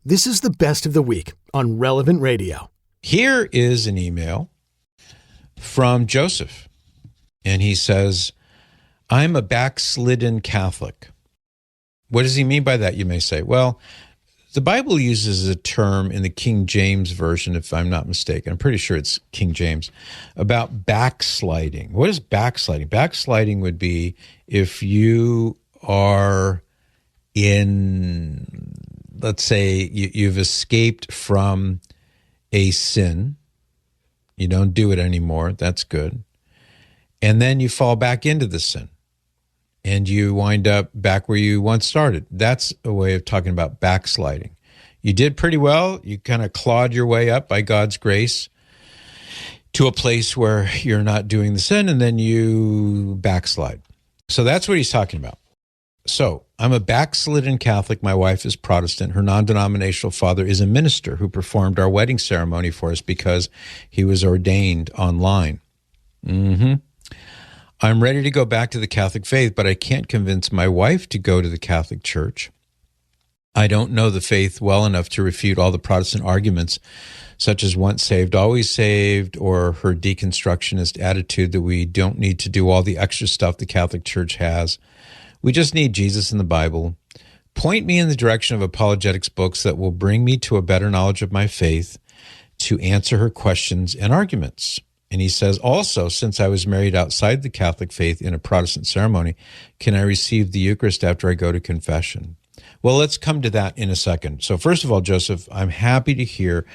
This is the best of the week on Relevant Radio. Here is an email from Joseph, and he says, I'm a backslidden Catholic. What does he mean by that, you may say? Well, the Bible uses a term in the King James Version, if I'm not mistaken. I'm pretty sure it's King James, about backsliding. What is backsliding? Backsliding would be if you are in, let's say, you've escaped from a sin. You don't do it anymore. That's good. And then you fall back into the sin. And you wind up back where you once started. That's a way of talking about backsliding. You did pretty well. You kind of clawed your way up by God's grace to a place where you're not doing the sin, and then you backslide. So that's what he's talking about. So I'm a backslidden Catholic. My wife is Protestant. Her non-denominational father is a minister who performed our wedding ceremony for us because he was ordained online. I'm ready to go back to the Catholic faith, but I can't convince my wife to go to the Catholic Church. I don't know the faith well enough to refute all the Protestant arguments, such as once saved, always saved, or her deconstructionist attitude that we don't need to do all the extra stuff the Catholic Church has. We just need Jesus and the Bible. Point me in the direction of apologetics books that will bring me to a better knowledge of my faith to answer her questions and arguments. And he says, also, since I was married outside the Catholic faith in a Protestant ceremony, can I receive the Eucharist after I go to confession? Well, let's come to that in a second. So first of all, Joseph, I'm happy to hear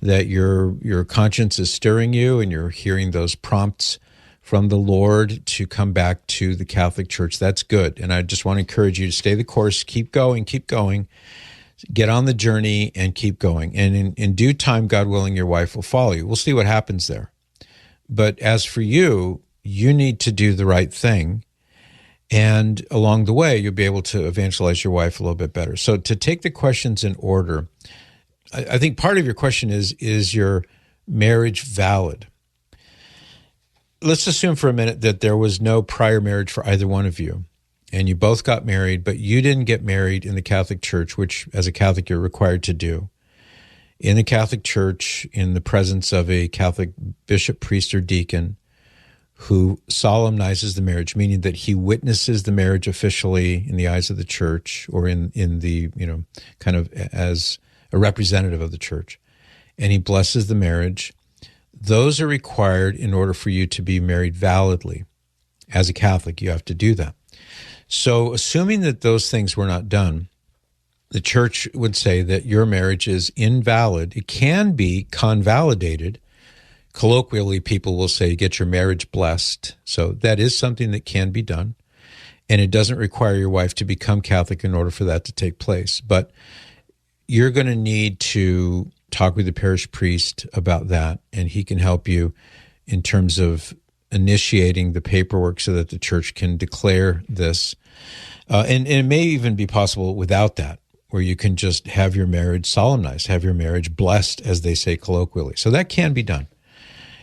that your conscience is stirring you and you're hearing those prompts from the Lord to come back to the Catholic Church. That's good. And I just want to encourage you to stay the course, keep going, get on the journey and keep going. And in due time, God willing, your wife will follow you. We'll see what happens there. But as for you, you need to do the right thing. And along the way, you'll be able to evangelize your wife a little bit better. So to take the questions in order, I think part of your question is your marriage valid? Let's assume for a minute that there was no prior marriage for either one of you, and you both got married, but you didn't get married in the Catholic Church, which as a Catholic you're required to do. In the Catholic Church, in the presence of a Catholic bishop, priest, or deacon who solemnizes the marriage, meaning that he witnesses the marriage officially in the eyes of the church or in the, kind of as a representative of the church, and he blesses the marriage. Those are required in order for you to be married validly. As a Catholic, you have to do that. So assuming that those things were not done, the church would say that your marriage is invalid. It can be convalidated. Colloquially, people will say, get your marriage blessed. So that is something that can be done. And it doesn't require your wife to become Catholic in order for that to take place. But you're going to need to talk with the parish priest about that, and he can help you in terms of initiating the paperwork so that the church can declare this. And it may even be possible without that, where you can just have your marriage solemnized, have your marriage blessed, as they say colloquially. So that can be done.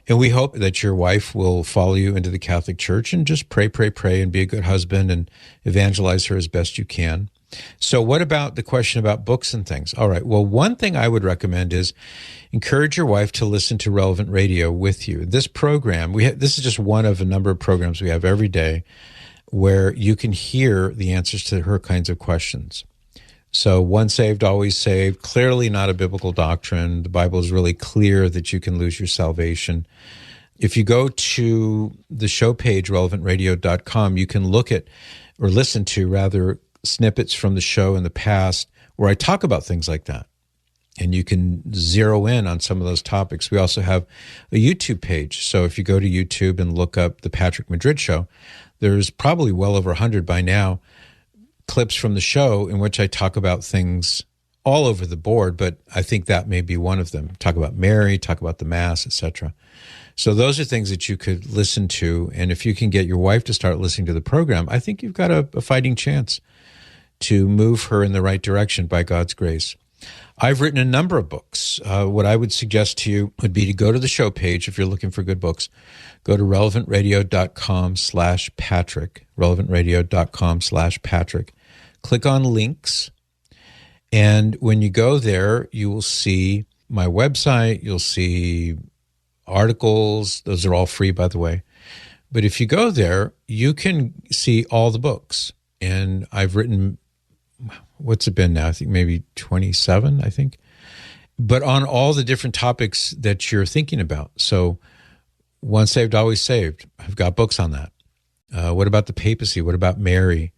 And we hope that your wife will follow you into the Catholic Church and just pray, and be a good husband and evangelize her as best you can. So what about the question about books and things? All right. Well, one thing I would recommend is encourage your wife to listen to Relevant Radio with you. This program, this is just one of a number of programs we have every day where you can hear the answers to her kinds of questions. So once saved, always saved, clearly not a biblical doctrine. The Bible is really clear that you can lose your salvation. If you go to the show page, relevantradio.com, you can look at, or listen to rather, snippets from the show in the past where I talk about things like that. And you can zero in on some of those topics. We also have a YouTube page. So if you go to YouTube and look up The Patrick Madrid Show, there's probably well over 100 by now clips from the show in which I talk about things all over the board, but I think that may be one of them. Talk about Mary, talk about the Mass, etc. So those are things that you could listen to. And if you can get your wife to start listening to the program, I think you've got a fighting chance to move her in the right direction by God's grace. I've written a number of books. What I would suggest to you would be to go to the show page if you're looking for good books. Go to relevantradio.com/Patrick, relevantradio.com/Patrick. Click on links, And when you go there, you will see my website, you'll see articles. Those are all free, by the way. But if you go there, you can see all the books. And I've written, what's it been now? I think maybe 27, I think. But on all the different topics that you're thinking about. So once saved, always saved. I've got books on that. What about the papacy? What about Mary?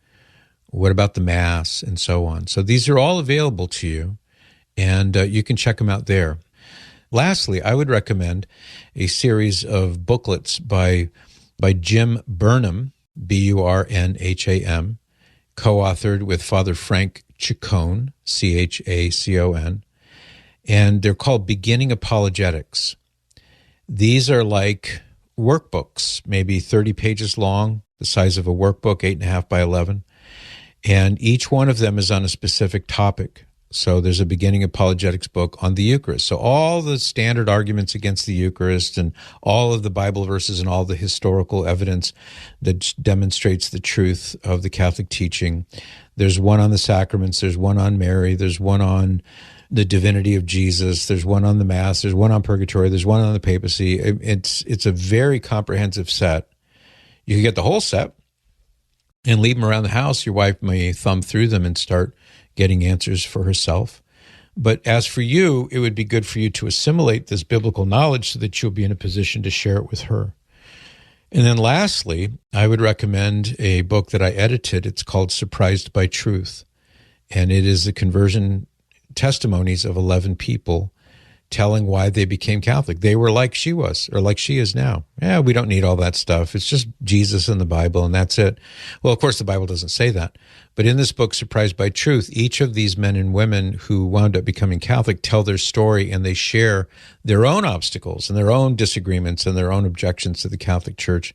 What about the Mass? And so on. So these are all available to you, and you can check them out there. Lastly, I would recommend a series of booklets by Jim Burnham, Burnham, co-authored with Father Frank Chacon, Chacon, and they're called Beginning Apologetics. These are like workbooks, maybe 30 pages long, the size of a workbook, 8.5 by 11, and each one of them is on a specific topic. So there's a Beginning Apologetics book on the Eucharist. So all the standard arguments against the Eucharist and all of the Bible verses and all the historical evidence that demonstrates the truth of the Catholic teaching. There's one on the sacraments. There's one on Mary. There's one on the divinity of Jesus. There's one on the Mass. There's one on purgatory. There's one on the papacy. It's a very comprehensive set. You can get the whole set and leave them around the house. Your wife may thumb through them and start getting answers for herself. But as for you, it would be good for you to assimilate this biblical knowledge so that you'll be in a position to share it with her. And then lastly, I would recommend a book that I edited. It's called Surprised by Truth. And it is the conversion testimonies of 11 people telling why they became Catholic. They were like she was, or like she is now. Yeah, we don't need all that stuff. It's just Jesus and the Bible, and that's it. Well, of course, the Bible doesn't say that. But in this book, Surprised by Truth, each of these men and women who wound up becoming Catholic tell their story, and they share their own obstacles and their own disagreements and their own objections to the Catholic Church.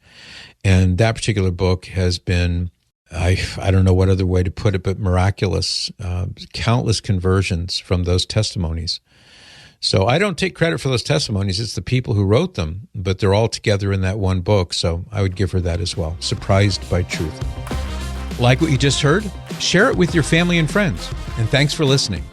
And that particular book has been, I don't know what other way to put it, but miraculous, countless conversions from those testimonies. So I don't take credit for those testimonies. It's the people who wrote them, but they're all together in that one book. So I would give her that as well. Surprised by Truth. Like what you just heard? Share it with your family and friends. And thanks for listening.